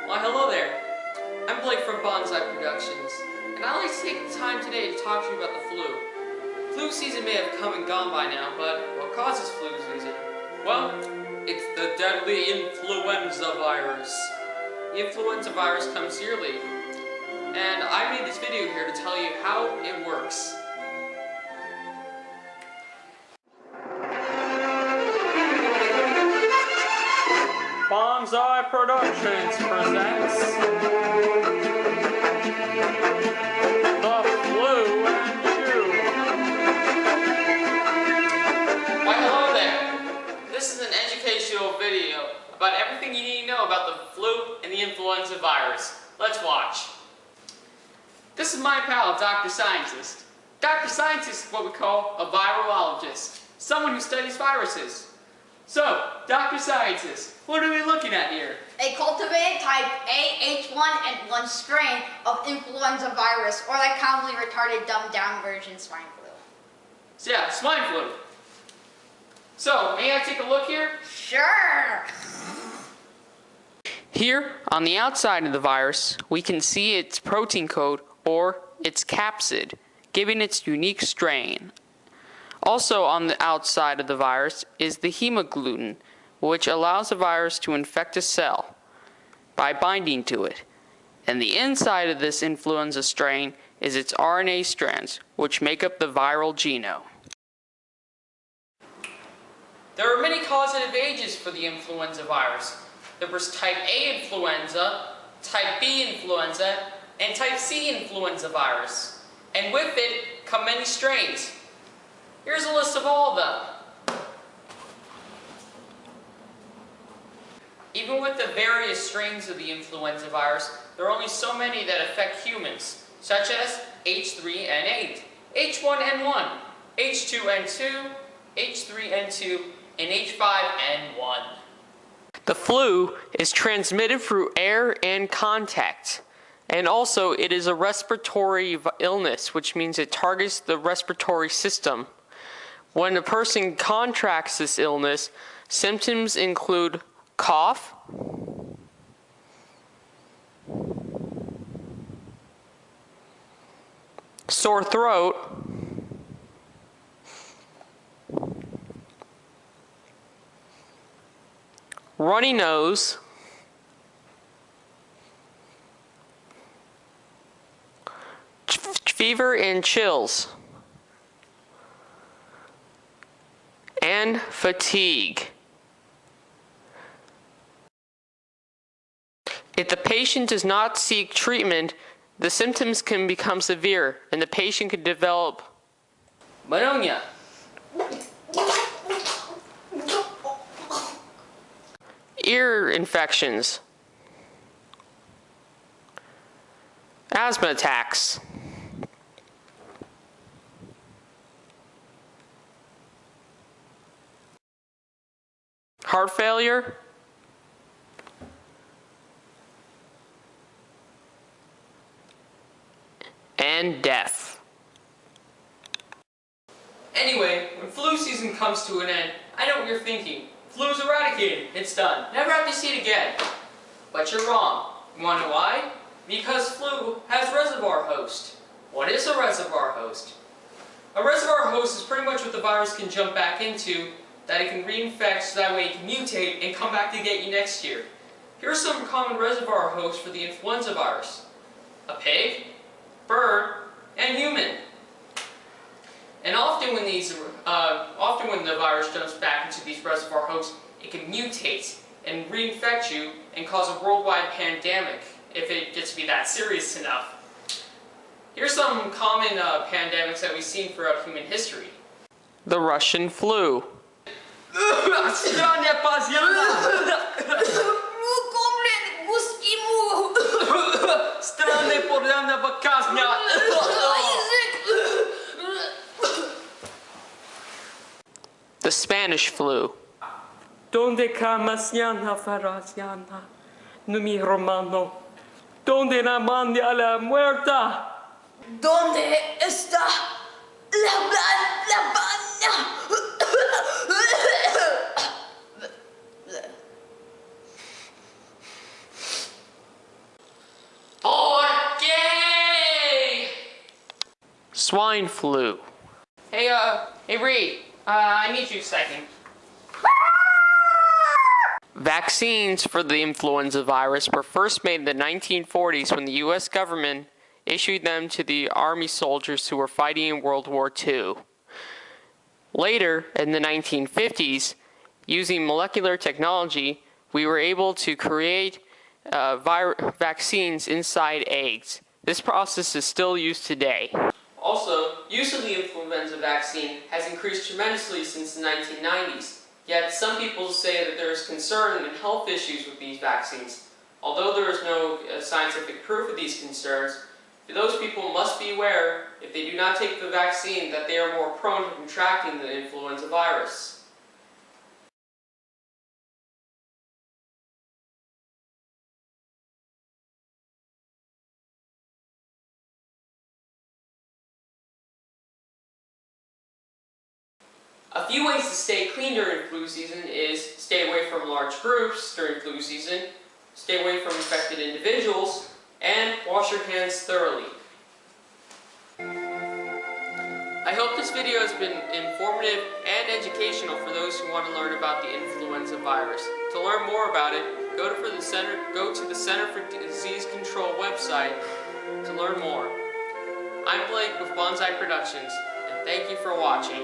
Well, hello there. I'm Blake from Bonsai Productions, and I'd like to take the time today to talk to you about the flu. Flu season may have come and gone by now, but what causes flu season? Well, it's the deadly influenza virus. The influenza virus comes yearly, and I made this video here to tell you how it works. Bonsai Productions presents The Flu and You. Why, hello there. This is an educational video about everything you need to know about the flu and the influenza virus. Let's watch. This is my pal, Dr. Scientist. Dr. Scientist is what we call a virologist, someone who studies viruses. So, Dr. Scientist, what are we looking at here? A cultivated type A/H1N1 strain of influenza virus, or like commonly retarded, dumbed down version swine flu. So yeah, swine flu. So, may I take a look here? Sure! Here, on the outside of the virus, we can see its protein code, or its capsid, giving its unique strain. Also on the outside of the virus is the hemagglutinin, which allows the virus to infect a cell by binding to it. And the inside of this influenza strain is its RNA strands, which make up the viral genome. There are many causative agents for the influenza virus. There was type A influenza, type B influenza, and type C influenza virus. And with it come many strains. Here's a list of all of them. Even with the various strains of the influenza virus, there are only so many that affect humans, such as H3N8, H1N1, H2N2, H3N2, and H5N1. The flu is transmitted through air and contact. And also, it is a respiratory illness, which means it targets the respiratory system. When a person contracts this illness, symptoms include cough, sore throat, runny nose, fever and chills, and fatigue. If the patient does not seek treatment, the symptoms can become severe and the patient can develop pneumonia, ear infections, asthma attacks, heart failure, and death. Anyway, when flu season comes to an end, I know what you're thinking. Flu's eradicated. It's done. Never have to see it again. But you're wrong. You want to know why? Because flu has reservoir host. What is a reservoir host? A reservoir host is pretty much what the virus can jump back into, that it can reinfect so that way it can mutate and come back to get you next year. Here are some common reservoir hosts for the influenza virus. A pig, bird, and human. And often when the virus jumps back into these reservoir hosts, it can mutate and reinfect you and cause a worldwide pandemic if it gets to be that serious enough. Here's some common pandemics that we've seen throughout human history. The Russian flu. The Spanish flu. Donde está mañana farasiana, no mi hermano. Donde la mande a la muerta. ¿Dónde está la baña? Swine flu. Hey Reed, I need you a second. Vaccines for the influenza virus were first made in the 1940s when the U.S. government issued them to the Army soldiers who were fighting in World War II. Later, in the 1950s, using molecular technology, we were able to create vaccines inside eggs. This process is still used today. Also, use of the influenza vaccine has increased tremendously since the 1990s. Yet some people say that there is concern and health issues with these vaccines. Although there is no scientific proof of these concerns, those people must be aware, if they do not take the vaccine, that they are more prone to contracting the influenza virus. A few ways to stay clean during flu season is stay away from large groups during flu season, stay away from infected individuals, and wash your hands thoroughly. I hope this video has been informative and educational for those who want to learn about the influenza virus. To learn more about it, go to the Center for Disease Control website to learn more. I'm Blake with Bonsai Productions, and thank you for watching.